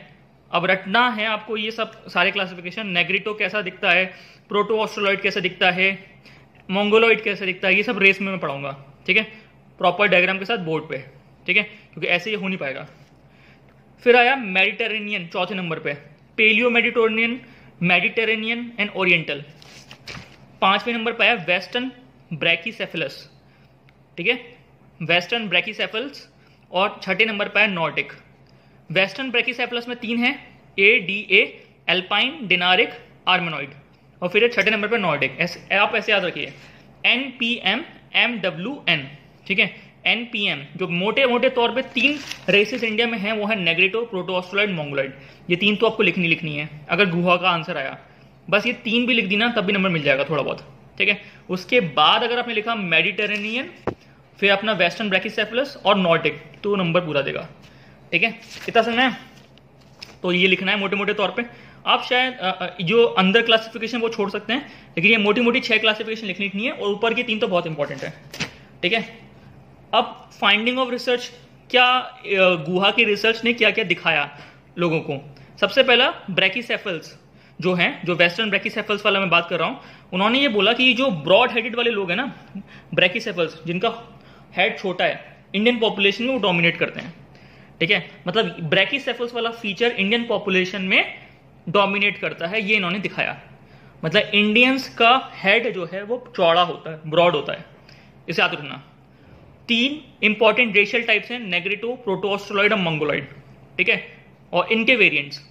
अब रटना है आपको ये सब सारे क्लासिफिकेशन, नेग्रिटो कैसा दिखता है, प्रोटो ऑस्ट्रोलॉइड कैसा दिखता है, मोंगोलॉइड कैसा दिखता है, ये सब रेस में मैं पढ़ाऊंगा, ठीक है, प्रॉपर डायग्राम के साथ बोर्ड पे, ठीक है, क्योंकि ऐसे ये हो नहीं पाएगा। फिर आया मेडिटेरेनियन चौथे नंबर पे, palaeo Mediterranean, Mediterranean and oriental. 5वें नंबर पे आया वेस्टर्न ब्रैकीसेफेलस, ठीक है, वेस्टर्न ब्रैकीसेफेलस। और 6ठे नंबर पे आया नॉर्डिक। वेस्टर्न ब्रैकीसेफेलस में 3 है, ADA, एल्पाइन, डिनारिक, आर्मेनॉइड। और फिर 6ठे नंबर पे नॉर्डिक। आप ऐसे याद रखिए, NPM, MWN, ठीक है। NPM जो मोटे मोटे तौर पे 3 रेसेस इंडिया में हैं वो है नेग्रिटो, प्रोटो ऑस्ट्रोलॉइड, मोंगोलॉइड। ये 3 तो आपको लिखनी है अगर गुहा का आंसर आया, बस ये 3 भी लिख दी ना तब भी नंबर मिल जाएगा थोड़ा बहुत, ठीक है। उसके बाद अगर आपने लिखा मेडिटेरेनियन, फिर अपना वेस्टर्न ब्रैकीसेफेलस और नॉर्डिक, तो नंबर पूरा देगा, ठीक है। इतना समझना है? तो ये लिखना है मोटे मोटे तौर पे। आप शायद जो अंदर क्लासिफिकेशन वो छोड़ सकते हैं, लेकिन ये मोटी मोटी 6 क्लासिफिकेशन लिखनी है और ऊपर की 3 तो बहुत इंपॉर्टेंट है, ठीक है। अब फाइंडिंग ऑफ रिसर्च, क्या गुहा की रिसर्च ने क्या क्या दिखाया लोगों को। सबसे पहला ब्रैकीसेफेल्स जो हैं, जो वेस्टर्न ब्रैकीसेफेल्स वाला मैं बात कर रहा हूं, उन्होंने ये बोला कि जो ब्रॉड हेडेड वाले लोग हैं ना, ब्रैकीसेफेल्स जिनका हेड छोटा है, इंडियन पॉपुलेशन में वो डोमिनेट करते हैं, ठीक है। मतलब ब्रैकीसेफेल्स वाला फीचर इंडियन पॉपुलेशन में डोमिनेट करता है, ये इन्होंने दिखाया। मतलब इंडियंस का हेड जो है वो चौड़ा होता है, ब्रॉड होता है, इसे याद रखना। 3 इंपॉर्टेंट रेशियल टाइप्स हैं, नेग्रिटो, प्रोटो ऑस्ट्रोलॉइड और मंगोलॉइड, ठीक है। और इनके वेरिएंट्स।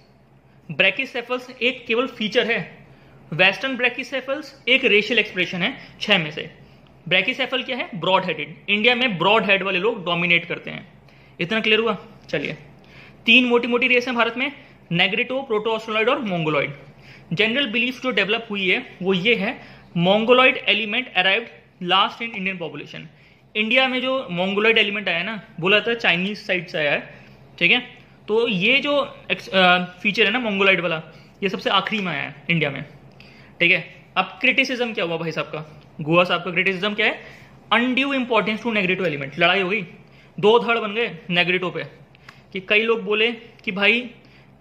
ब्रैकीसेफेल्स एक केवल फीचर है, वेस्टर्न ब्रैकीसेफेल्स एक रेशियल एक्सप्रेशन है 6 में से। ब्रैकीसेफेल क्या है? Broad headed. इंडिया में ब्रॉड हेड वाले लोग डोमिनेट करते हैं। इतना क्लियर हुआ? चलिए, 3 मोटी मोटी रेस हैं भारत में, नेग्रिटो, प्रोटो ऑस्ट्रोलॉइड और मोंगोलॉइड। जनरल बिलीफ जो डेवलप हुई है वो ये है, Mongoloid element arrived last in Indian population. India में जो मोंगोलॉइड एलिमेंट आया ना, बोला था चाइनीज साइड से आया है, ठीक है। तो ये जो फीचर है ना मोंगोलॉइड वाला, ये सबसे आखिरी में आया है इंडिया में, ठीक है। अब क्रिटिसिज्म क्या हुआ भाई साहब का, गुहा साहब का क्रिटिसिज्म क्या है, undue importance to negrito element. लड़ाई हो गई, दो धड़ बन गए नेग्रेटो पे, कि कई लोग बोले कि भाई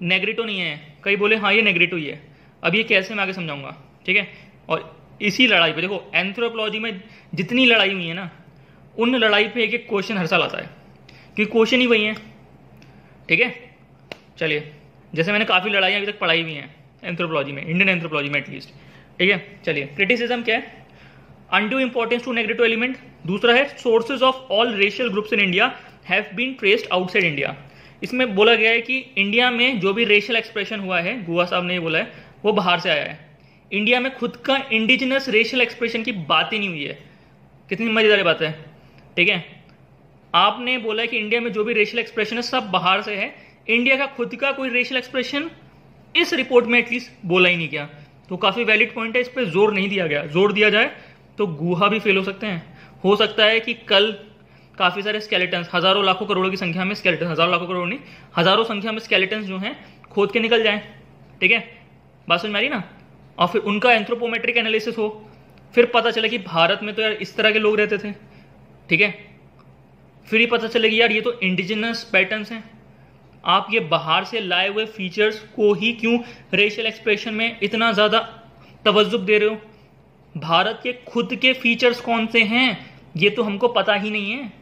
नेग्रेटो नहीं है, कई बोले हाँ ये नेग्रेटो ही है। अब ये कैसे मैं आगे समझाऊंगा, ठीक है। और इसी लड़ाई पे देखो, एंथ्रोपोलॉजी में जितनी लड़ाई हुई है ना, उन लड़ाई पे एक एक क्वेश्चन हर साल आता है, क्योंकि क्वेश्चन ही वही है, ठीक है। चलिए, जैसे मैंने काफ़ी लड़ाइयाँ अभी तक पढ़ाई हुई हैं एंथ्रोपोलॉजी में, इंडियन एंथ्रोपोलॉजी में एटलीस्ट, ठीक है। चलिए, क्रिटिसिज्म क्या है, undue importance to negrito element. दूसरा है sources of all racial groups in India have been traced outside India. इसमें बोला गया है कि इंडिया में जो भी रेशियल एक्सप्रेशन हुआ है, गुहा साहब ने ये बोला है, वो बाहर से आया है। इंडिया में खुद का इंडिजिनस रेशियल एक्सप्रेशन की बात ही नहीं हुई है। कितनी मजेदार बात है, ठीक है। आपने बोला है कि इंडिया में जो भी रेशियल एक्सप्रेशन है सब बाहर से है, इंडिया का खुद का कोई रेशियल एक्सप्रेशन इस रिपोर्ट में एटलीस्ट बोला ही नहीं गया। तो काफी वैलिड पॉइंट है, इस पर जोर नहीं दिया गया। जोर दिया जाए तो गुहा भी फेल हो सकते हैं। हो सकता है कि कल काफी सारे स्केलेटन्स, हजारों लाखों करोड़ों की संख्या में स्केलेटन, हजारों लाखों करोड़ नहीं, हजारों संख्या में स्केलेटन्स जो हैं खोद के निकल जाएं, ठीक है। बात समझ में आ रही ना। और फिर उनका एंथ्रोपोमेट्रिक एनालिसिस हो, फिर पता चले कि भारत में तो यार इस तरह के लोग रहते थे, ठीक है। फिर ही पता चलेगी यार ये तो इंडिजिनस पैटर्न्स हैं। आप ये बाहर से लाए हुए फीचर्स को ही क्यों रेशियल एक्सप्रेशन में इतना ज्यादा तवज्जुह दे रहे हो? भारत के खुद के फीचर्स कौन से हैं ये तो हमको पता ही नहीं है।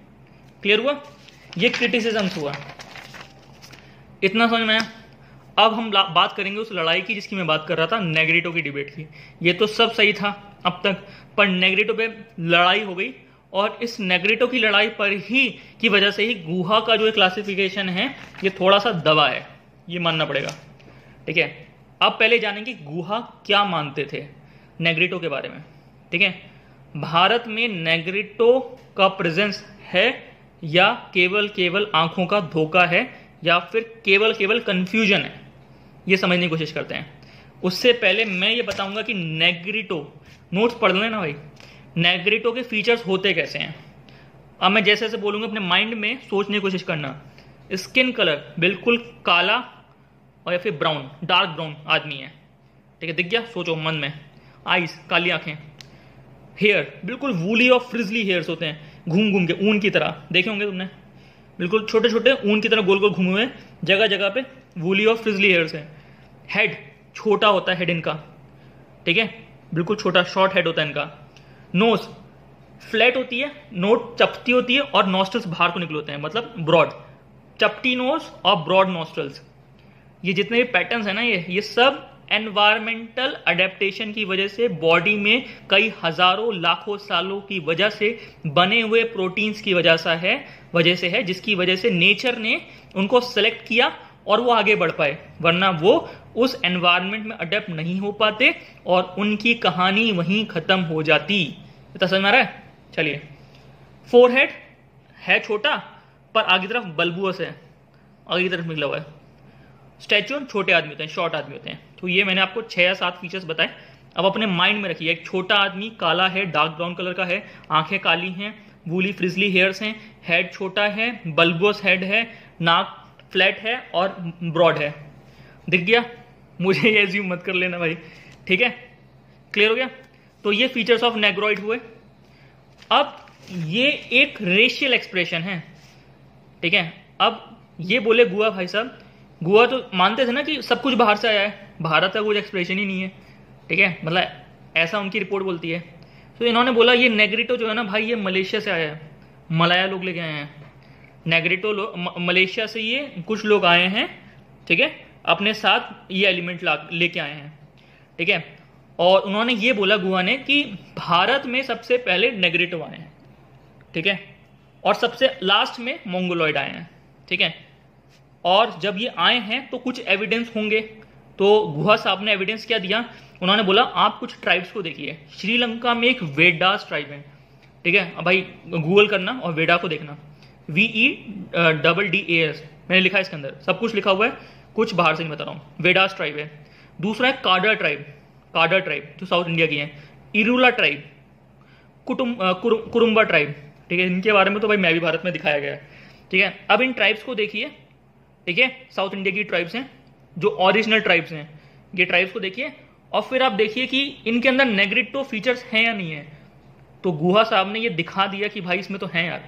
क्लियर हुआ? ये क्रिटिसिज्म हुआ, इतना समझ में आया। अब हम बात करेंगे उस लड़ाई की जिसकी मैं बात कर रहा था, नेग्रेटो की डिबेट की। ये तो सब सही था अब तक, पर नेग्रेटो पे लड़ाई हो गई, और इस नेग्रेटो की लड़ाई पर ही की वजह से ही गुहा का जो क्लासिफिकेशन है ये थोड़ा सा दबा है, ये मानना पड़ेगा, ठीक है। अब पहले जानेंगे गुहा क्या मानते थे नेग्रेटो के बारे में, ठीक है। भारत में नेग्रेटो का प्रेजेंस है या केवल आंखों का धोखा है, या फिर केवल कंफ्यूजन है, ये समझने की कोशिश करते हैं। उससे पहले मैं ये बताऊंगा कि नेग्रेटो, नोट्स पढ़ लेना भाई, नेग्रेटो के फीचर्स होते कैसे हैं। अब मैं जैसे जैसे बोलूंगा अपने माइंड में सोचने की कोशिश करना। स्किन कलर बिल्कुल काला और या फिर ब्राउन, डार्क ब्राउन आदमी है, ठीक है, दिख गया, सोचो मन में। आईज, काली आंखें। हेयर बिल्कुल वूली और फ्रिजली हेयर्स होते हैं, घूम घूम के ऊन की तरह, देखे होंगे तुमने, बिल्कुल छोटे छोटे ऊन की तरह गोल गोल घूमे हुए, जगह जगह पे वूली और फ्रिजली हेयर्स हैं। हेड छोटा होता है, हेड इनका, ठीक है, बिल्कुल छोटा शॉर्ट हेड होता है इनका। नोज फ्लैट होती है, नोट चपटी होती है, और नॉस्ट्रल्स बाहर को निकले होते हैं, मतलब ब्रॉड, चपटी नोज और ब्रॉड नॉस्ट्रल्स। ये जितने भी पैटर्न्स है ना, ये सब एनवायरमेंटल अडेप्टेशन की वजह से, बॉडी में कई हजारों लाखों सालों की वजह से बने हुए प्रोटीन्स की वजह से है, जिसकी वजह से नेचर ने उनको सेलेक्ट किया और वो आगे बढ़ पाए, वरना वो उस एनवायरनमेंट में अडेप्ट नहीं हो पाते और उनकी कहानी वहीं खत्म हो जाती। इतना समझ में आ रहा है? चलिए, फोरहेड है छोटा पर आगे तरफ बल्बुअस है, आगे तरफ निकला हुआ है। स्टैचूर छोटे आदमी होते हैं, शॉर्ट आदमी होते हैं। तो ये मैंने आपको 6 या 7 फीचर्स बताए, अब अपने माइंड में रखिए। एक छोटा आदमी काला है, डार्क ब्राउन कलर का है, आंखें काली हैं, वूली फ्रिजली हेयर्स हैं, हेड छोटा है, बल्बुअस हेड है, नाक फ्लैट है और ब्रॉड है। दिख गया? मुझे ये एज्यूम मत कर लेना भाई, ठीक है। क्लियर हो गया? तो ये फीचर्स ऑफ नेग्रॉइड हुए। अब ये एक रेशियल एक्सप्रेशन है, ठीक है। अब ये बोले गुहा भाई साहब, गुहा तो मानते थे ना कि सब कुछ बाहर से आया है, भारत का कुछ एक्सप्रेशन ही नहीं है, ठीक है, मतलब ऐसा उनकी रिपोर्ट बोलती है। तो इन्होंने बोला ये नेग्रेटो जो है ना भाई, ये मलेशिया से आया है, मलाया लोग लेके आए हैं। नेग्रेटो मलेशिया से ये कुछ लोग आए हैं, ठीक है, अपने साथ ये एलिमेंट लेके आए हैं, ठीक है। और उन्होंने ये बोला गुहा ने कि भारत में सबसे पहले नेग्रेटो आए हैं, ठीक है, और सबसे लास्ट में मोंगोलॉइड आए हैं, ठीक है। और जब ये आए हैं तो कुछ एविडेंस होंगे। तो गुहा साहब ने एविडेंस क्या दिया? उन्होंने बोला आप कुछ ट्राइब्स को देखिए, श्रीलंका में एक वेडास ट्राइब है, ठीक है। अब भाई गूगल करना और वेडा को देखना, VEDDAS, मैंने लिखा है इसके अंदर, सब कुछ लिखा हुआ है, कुछ बाहर से नहीं बता रहा हूँ। वेडास ट्राइब है। दूसरा है काडर ट्राइब जो साउथ इंडिया की है। इरूला ट्राइब, कुरुम्बा ट्राइब, ठीक है। इनके बारे में तो भाई मैं भी भारत में दिखाया गया है, ठीक है। अब इन ट्राइब्स को देखिए, ठीक है, साउथ इंडिया की ट्राइब्स हैं जो ओरिजिनल ट्राइब्स हैं, ये ट्राइब्स को देखिए और फिर आप देखिए कि इनके अंदर नेग्रिटो फीचर्स हैं या नहीं है। तो गुहा साहब ने ये दिखा दिया कि भाई इसमें तो हैं यार,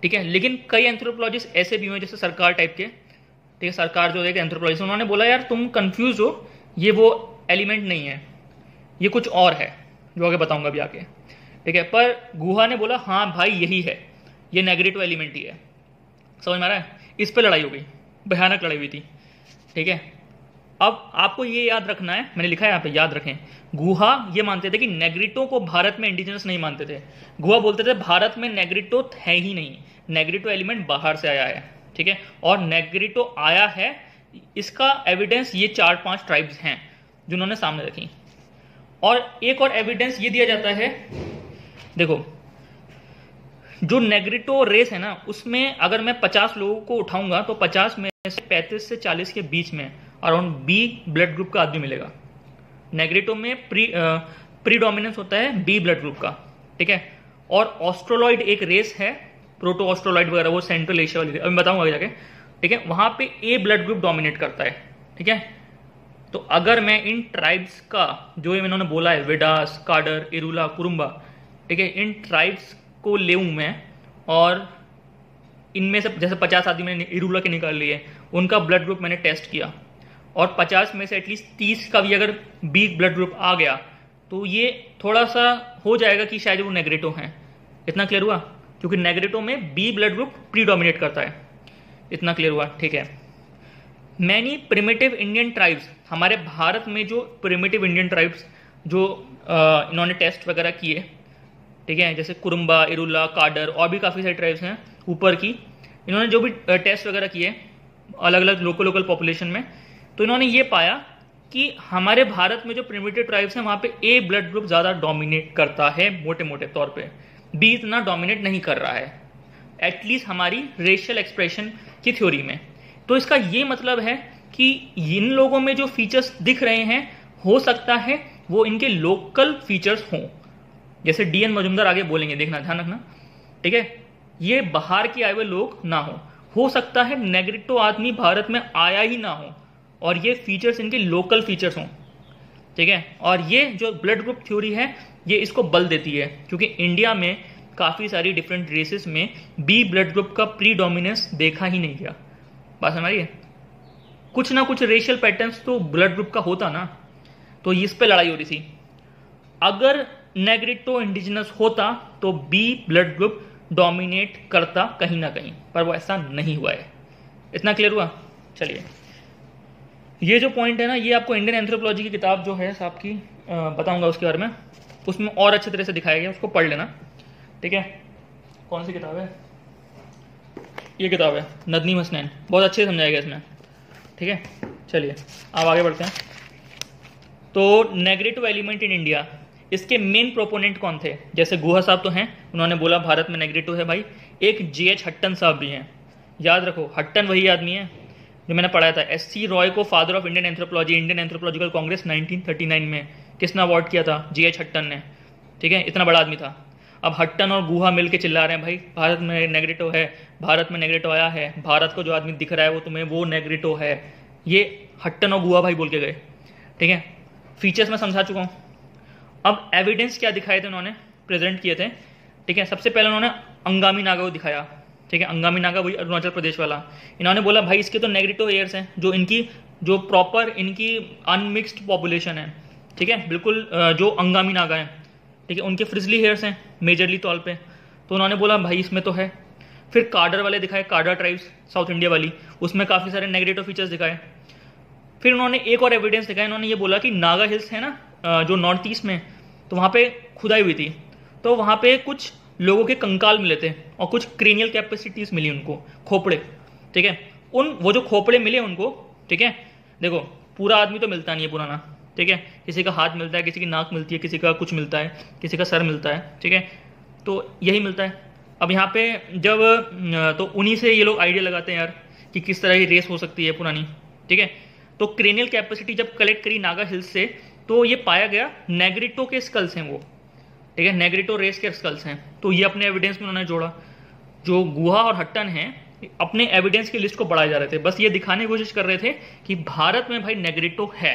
ठीक है। लेकिन कई एंथ्रोपोलॉजिस्ट ऐसे भी हुए जैसे सरकार टाइप के, ठीक है, सरकार जो एक एंथ्रोपोलॉजिस्ट, उन्होंने बोला यार तुम कंफ्यूज हो, ये वो एलिमेंट नहीं है, ये कुछ और है, जो आगे बताऊंगा अभी आके, ठीक है। पर गुहा ने बोला हाँ भाई यही है, ये नेगेटिव एलिमेंट ही है। समझ में आ रहा है? इस पर लड़ाई हो गई, भयानक लड़ाई हुई थी, ठीक है। अब आपको ये याद रखना है, मैंने लिखा है यहाँ पे, याद रखें। गुहा ये मानते थे कि नेग्रिटो को भारत में इंडिजिनस नहीं मानते थे। गुहा बोलते थे भारत में नेग्रिटो है ही नहीं, नेग्रिटो एलिमेंट बाहर से आया है, ठीक है। और नेग्रिटो आया है, इसका एविडेंस ये 4-5 ट्राइब्स हैं जिन्होंने सामने रखी। और एक और एविडेंस ये दिया जाता है, देखो जो नेग्रिटो रेस है ना, उसमें अगर मैं 50 लोगों को उठाऊंगा तो 50 में से 35 से 40 के बीच में अराउंड बी ब्लड ग्रुप का आदमी मिलेगा। नेग्रिटो में प्रीडोमिनेंस होता है बी ब्लड ग्रुप का, ठीक है। और ऑस्ट्रोलॉइड एक रेस है, प्रोटो ऑस्ट्रोलॉइड वगैरह, वो सेंट्रल एशिया वाली, अभी बताऊंगा जाके, ठीक है। वहां पे ए ब्लड ग्रुप डोमिनेट करता है, ठीक है। तो अगर मैं इन ट्राइब्स का जो इन्होंने बोला है, वेडास, काडर, इरुला, कुरुम्बा, ठीक है, इन ट्राइब्स को ले मैं और इनमें से जैसे 50 आदमी मैंने इरुला के निकाल लिए, उनका ब्लड ग्रुप मैंने टेस्ट किया और 50 में से एटलीस्ट 30 का भी अगर बी ब्लड ग्रुप आ गया तो ये थोड़ा सा हो जाएगा कि शायद वो नेग्रिटो हैं। इतना क्लियर हुआ? क्योंकि नेग्रिटो में बी ब्लड ग्रुप प्रीडोमिनेट करता है। इतना क्लियर हुआ, ठीक है। मैनी प्रिमिटिव इंडियन ट्राइब्स, हमारे भारत में जो प्रिमिटिव इंडियन ट्राइब्स जो इन्होंने टेस्ट वगैरह किए, ठीक है, जैसे कुरुम्बा, इरुला, काडर और भी काफ़ी सारी ट्राइब्स हैं ऊपर की, इन्होंने जो भी टेस्ट वगैरह किए अलग अलग लोकल पॉपुलेशन में, तो इन्होंने ये पाया कि हमारे भारत में जो प्रिमिटिव ट्राइब्स हैं वहाँ पे ए ब्लड ग्रुप ज़्यादा डोमिनेट करता है मोटे मोटे तौर पे, बी इतना डोमिनेट नहीं कर रहा है, एटलीस्ट हमारी रेशियल एक्सप्रेशन की थ्योरी में। तो इसका ये मतलब है कि इन लोगों में जो फीचर्स दिख रहे हैं हो सकता है वो इनके लोकल फीचर्स हों, जैसे डीएन मजुमदार आगे बोलेंगे, देखना, ध्यान रखना, ठीक है। ये बाहर के आए हुए लोग ना हो सकता है नेग्रिटो आदमी भारत में आया ही ना हो और ये फीचर्स इनके लोकल फीचर्स हों, ठीक है। और ये जो ब्लड ग्रुप थ्योरी है ये इसको बल देती है, क्योंकि इंडिया में काफ़ी सारी डिफरेंट रेसेस में बी ब्लड ग्रुप का प्रीडोमिनेंस देखा ही नहीं गया। बात समझ रही है? कुछ ना कुछ रेशियल पैटर्न्स तो ब्लड ग्रुप का होता ना, तो इस पे लड़ाई हो रही थी। अगर नेग्रिटो इंडिजिनस होता तो बी ब्लड ग्रुप डोमिनेट करता कहीं ना कहीं, पर वो ऐसा नहीं हुआ है। इतना क्लियर हुआ? चलिए, ये जो पॉइंट है ना, ये आपको इंडियन एंथ्रोपोलॉजी की किताब जो है साहब की बताऊंगा उसके बारे में, उसमें और अच्छे तरह से दिखाया गया, उसको पढ़ लेना, ठीक है। कौन सी किताब है? ये किताब है नदनीम हसनैन, बहुत अच्छे से समझाया गया इसमें, ठीक है। चलिए अब आगे बढ़ते हैं। तो नेग्रिटो एलिमेंट इन इंडिया, इसके मेन प्रोपोनेंट कौन थे? जैसे गुहा साहब तो हैं, उन्होंने बोला भारत में नेग्रिटो है भाई। एक जीएच हट्टन साहब भी हैं, याद रखो, हट्टन वही आदमी है जो मैंने पढ़ाया था। एससी रॉय को father of Indian anthropology, Indian anthropological Congress 1939 में किसने अवार्ड किया था? जीएच हट्टन ने, ठीक है। इतना बड़ा आदमी था। अब हट्टन और गुहा मिलके चिल्ला रहे हैं भाई भारत में नेग्रिटो है, भारत में नेग्रिटो आया है, भारत को जो आदमी दिख रहा है वो तुम्हें वो नेग्रिटो है। ये हट्टन और गुहा भाई बोल के गए, ठीक है। फीचर्स मैं समझा चुका हूँ। अब एविडेंस क्या दिखाए थे उन्होंने, प्रेजेंट किए थे, ठीक है। सबसे पहले उन्होंने अंगामी नागा को दिखाया, ठीक है। अंगामी नागा वही अरुणाचल प्रदेश वाला। इन्होंने बोला भाई इसके तो नेग्रिटो एयर्स हैं, जो इनकी जो प्रॉपर इनकी अनमिक्स्ड पॉपुलेशन है, ठीक है, बिल्कुल जो अंगामी नागा है, ठीक है, उनके फ्रिजली हेयर्स हैं मेजरली तौर पे। तो उन्होंने बोला भाई इसमें तो है। फिर काडर वाले दिखाए, काडर ट्राइब्स साउथ इंडिया वाली, उसमें काफ़ी सारे नेगेटिव फीचर्स दिखाए। फिर उन्होंने एक और एविडेंस दिखाया, इन्होंने ये बोला कि नागा हिल्स है ना जो नॉर्थ ईस्ट में, तो वहाँ पे खुदाई हुई थी, तो वहाँ पे कुछ लोगों के कंकाल मिले थे और कुछ क्रेनियल कैपेसिटीज मिली उनको, खोपड़े, ठीक है। वो जो खोपड़े मिले उनको, ठीक है, देखो पूरा आदमी तो मिलता नहीं है पुराना, ठीक है, किसी का हाथ मिलता है, किसी की नाक मिलती है, किसी का कुछ मिलता है, किसी का सर मिलता है, ठीक है, तो यही मिलता है। अब यहाँ पे जब तो उन्हीं से ये लोग आइडिया लगाते हैं यार कि किस तरह की रेस हो सकती है पुरानी, ठीक है। तो क्रेनियल कैपेसिटी जब कलेक्ट करी नागा हिल्स से, तो ये पाया गया नेग्रिटो के स्कल्स हैं वो, ठीक है, नेग्रिटो रेस के स्कल्स हैं। तो ये अपने एविडेंस में उन्होंने जोड़ा। जो गुहा और हट्टन हैं अपने एविडेंस की लिस्ट को बढ़ाए जा रहे थे, बस ये दिखाने की कोशिश कर रहे थे कि भारत में भाई नेग्रिटो है।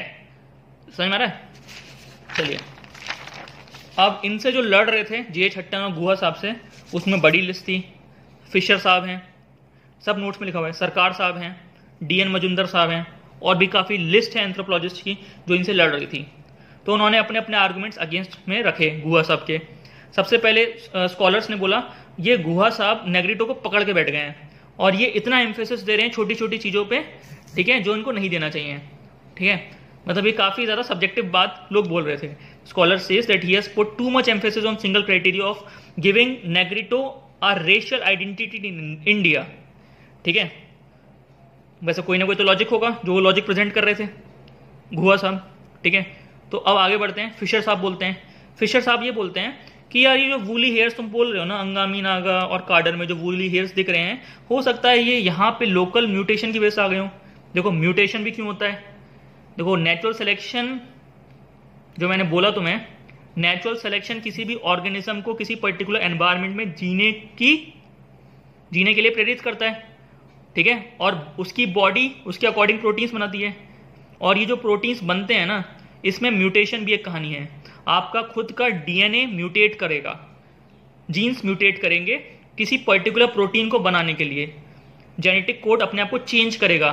समझ में आ रहा है? चलिए, अब इनसे जो लड़ रहे थे जीएच हट्टन और गुहा साहब से, उसमें बड़ी लिस्ट थी। फिशर साहब हैं, सब नोट्स में लिखा हुआ है, सरकार साहब हैं, डीएन मजुमदार साहब हैं, और भी काफ़ी लिस्ट है एंथ्रोपोलॉजिस्ट की जो इनसे लड़ रही थी। तो उन्होंने अपने अपने आर्गूमेंट्स अगेंस्ट में रखे गुहा साहब के। सबसे पहले स्कॉलर्स ने बोला ये गुहा साहब नेग्रिटो को पकड़ के बैठ गए हैं और ये इतना एम्फेसिस दे रहे हैं छोटी छोटी चीज़ों पे, ठीक है, जो इनको नहीं देना चाहिए। ठीक है, मतलब ये काफ़ी ज़्यादा सब्जेक्टिव बात लोग बोल रहे थे। Scholar says that he has put too much emphasis on single criteria of giving Negrito a racial identity in India. ठीक है, वैसे कोई ना कोई तो लॉजिक होगा जो वो लॉजिक प्रेजेंट कर रहे थे गुहा साहब। ठीक है, तो अब आगे बढ़ते हैं। फिशर साहब बोलते हैं, फिशर साहब ये बोलते हैं कि यार ये जो वूली हेयर्स तुम बोल रहे हो ना, अंगामी नागा और कार्डर में जो वूली हेयर्स दिख रहे हैं, हो सकता है ये यहाँ पे लोकल म्यूटेशन की वजह से आ गए हो। देखो म्यूटेशन भी क्यों होता है, देखो नेचुरल सिलेक्शन जो मैंने बोला तुम्हें, नेचुरल सिलेक्शन किसी भी ऑर्गेनिज्म को किसी पर्टिकुलर एनवायरनमेंट में जीने के लिए प्रेरित करता है। ठीक है, और उसकी बॉडी उसके अकॉर्डिंग प्रोटीन्स बनाती है, और ये जो प्रोटीन्स बनते हैं ना, इसमें म्यूटेशन भी एक कहानी है। आपका खुद का डीएनए म्यूटेट करेगा, जीन्स म्यूटेट करेंगे किसी पर्टिकुलर प्रोटीन को बनाने के लिए, जेनेटिक कोड अपने आप को चेंज करेगा।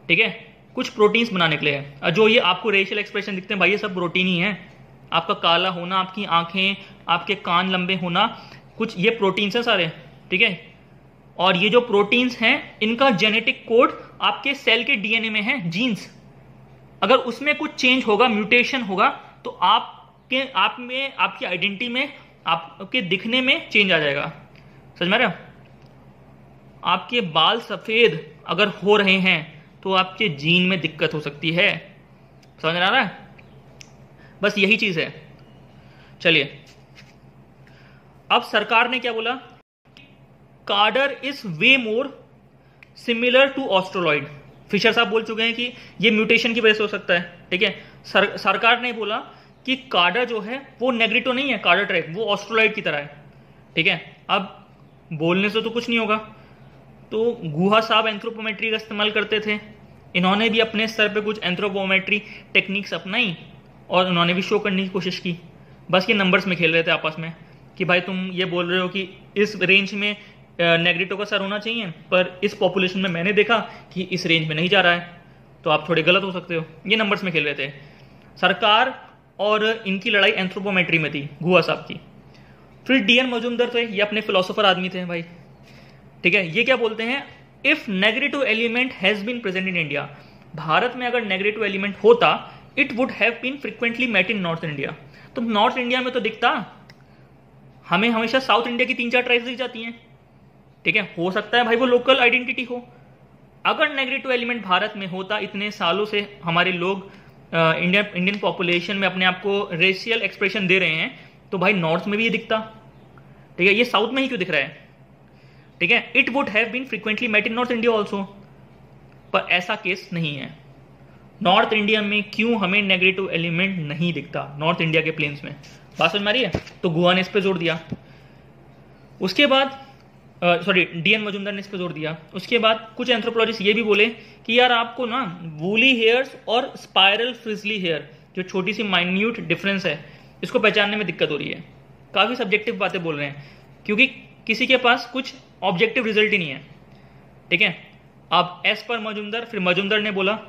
ठीक है, कुछ प्रोटीन्स बनाने के लिए। और जो ये आपको रेशियल एक्सप्रेशन दिखते हैं भाई, ये सब प्रोटीन ही है। आपका काला होना, आपकी आंखें, आपके कान लंबे होना, कुछ ये प्रोटीन्स हैं सारे। ठीक है, और ये जो प्रोटीन्स हैं इनका जेनेटिक कोड आपके सेल के डीएनए में है, जीन्स। अगर उसमें कुछ चेंज होगा, म्यूटेशन होगा, तो आप में, आपकी आइडेंटिटी में, आपके दिखने में चेंज आ जाएगा। समझ में आ रहे हो? आपके बाल सफेद अगर हो रहे हैं तो आपके जीन में दिक्कत हो सकती है। समझ में आ रहा है? बस यही चीज है। चलिए, अब सरकार ने क्या बोला, कार्डर is way more similar to Australoid. Fisher साहब बोल चुके हैं कि ये म्यूटेशन की वजह से हो सकता है। ठीक है, सरकार ने बोला कि कार्डर जो है वो नेग्रिटो नहीं है, कार्डर ट्राइब वो ऑस्ट्रोलॉइड की तरह है। ठीक है, अब बोलने से तो कुछ नहीं होगा। तो गुहा साहब एंथ्रोपोमेट्री का इस्तेमाल करते थे, इन्होंने भी अपने स्तर पे कुछ एंथ्रोपोमेट्री टेक्निक्स अपनाई और उन्होंने भी शो करने की कोशिश की। बस ये नंबर्स में खेल रहे थे आपस में कि भाई तुम ये बोल रहे हो कि इस रेंज में नेग्रिटो का सर होना चाहिए, पर इस पॉपुलेशन में मैंने देखा कि इस रेंज में नहीं जा रहा है, तो आप थोड़े गलत हो सकते हो। ये नंबर्स में खेल रहे थे। सरकार और इनकी लड़ाई एंथ्रोपोमेट्री में थी, गुहा साहब की। फिर डीएन मजुमदार थे, ये अपने फिलोसोफर आदमी थे भाई। ठीक है, ये क्या बोलते हैं, if negrito element has been present in India, Bharat में अगर नेग्रिटो एलिमेंट होता, it would have been frequently met in north India. तो नॉर्थ इंडिया में तो दिखता, हमें हमेशा साउथ इंडिया की 3-4 ट्राइब्स दिख जाती हैं। ठीक है, हो सकता है भाई वो लोकल आइडेंटिटी हो। अगर नेग्रिटो एलिमेंट भारत में होता, इतने सालों से हमारे लोग इंडियन पॉपुलेशन में अपने आप को रेशियल एक्सप्रेशन दे रहे हैं, तो भाई नॉर्थ में भी ये दिखता। ठीक है, ये साउथ में ही क्यों दिख रहा है? ठीक है, it would have been frequently met in north India also, पर ऐसा केस नहीं है। नॉर्थ इंडिया में क्यों हमें नेग्रिटो एलिमेंट नहीं दिखता, नॉर्थ इंडिया के प्लेन्स में? बात समझ में आ रही है? तो गुहा ने इस पर जोर दिया। उसके बाद डीएन मजुमदार ने इस पर जोर दिया। उसके बाद कुछ एंथ्रोपोलॉजिस्ट ये भी बोले कि यार आपको ना वूली हेयर्स और स्पाइरल फ्रिजली हेयर, जो छोटी सी माइन्यूट डिफरेंस है, इसको पहचानने में दिक्कत हो रही है। काफ़ी सब्जेक्टिव बातें बोल रहे हैं, क्योंकि किसी के पास कुछ ऑब्जेक्टिव रिजल्ट ही नहीं है। ठीक है, अब एस पर मजुमदार, फिर मजुमदार ने बोला,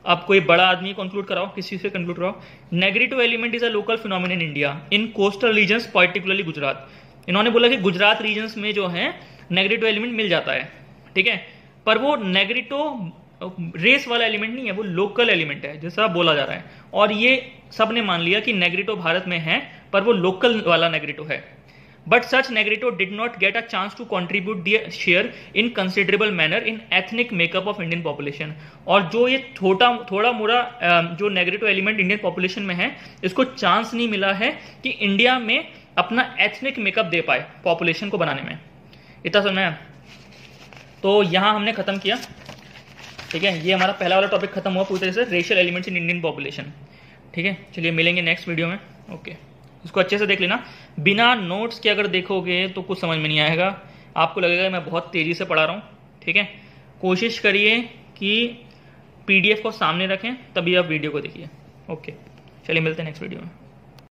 आप कोई बड़ा आदमी कंक्लूड कराओ, किसी से कंक्लूड कराओ, negrito element is a local phenomenon in India in coastal regions particularly Gujarat. इन्होंने बोला कि गुजरात रीजन्स में जो है नेग्रिटो एलिमेंट मिल जाता है। ठीक है, पर वो नेग्रिटो रेस वाला एलिमेंट नहीं है, वो लोकल एलिमेंट है जैसा बोला जा रहा है। और ये सब ने मान लिया कि नेग्रिटो भारत में है, पर वो लोकल वाला नेग्रिटो है। But such negrito did not get a chance to contribute their share in considerable manner in ethnic makeup of Indian population. और जो ये थोड़ा मोड़ा जो नेग्रिटो एलिमेंट इंडियन पॉपुलेशन में है, इसको चांस नहीं मिला है कि इंडिया में अपना एथनिक मेकअप दे पाए पॉपुलेशन को बनाने में। इतना समझ में? तो यहाँ हमने खत्म किया। ठीक है, ये हमारा पहला वाला टॉपिक खत्म हुआ पूरी तरह से, racial elements in Indian population. ठीक है, चलिए मिलेंगे नेक्स्ट वीडियो में। ओके। इसको अच्छे से देख लेना। बिना नोट्स के अगर देखोगे तो कुछ समझ में नहीं आएगा, आपको लगेगा मैं बहुत तेज़ी से पढ़ा रहा हूँ। ठीक है, कोशिश करिए कि पीडीएफ को सामने रखें, तभी आप वीडियो को देखिए। ओके, चलिए मिलते हैं नेक्स्ट वीडियो में।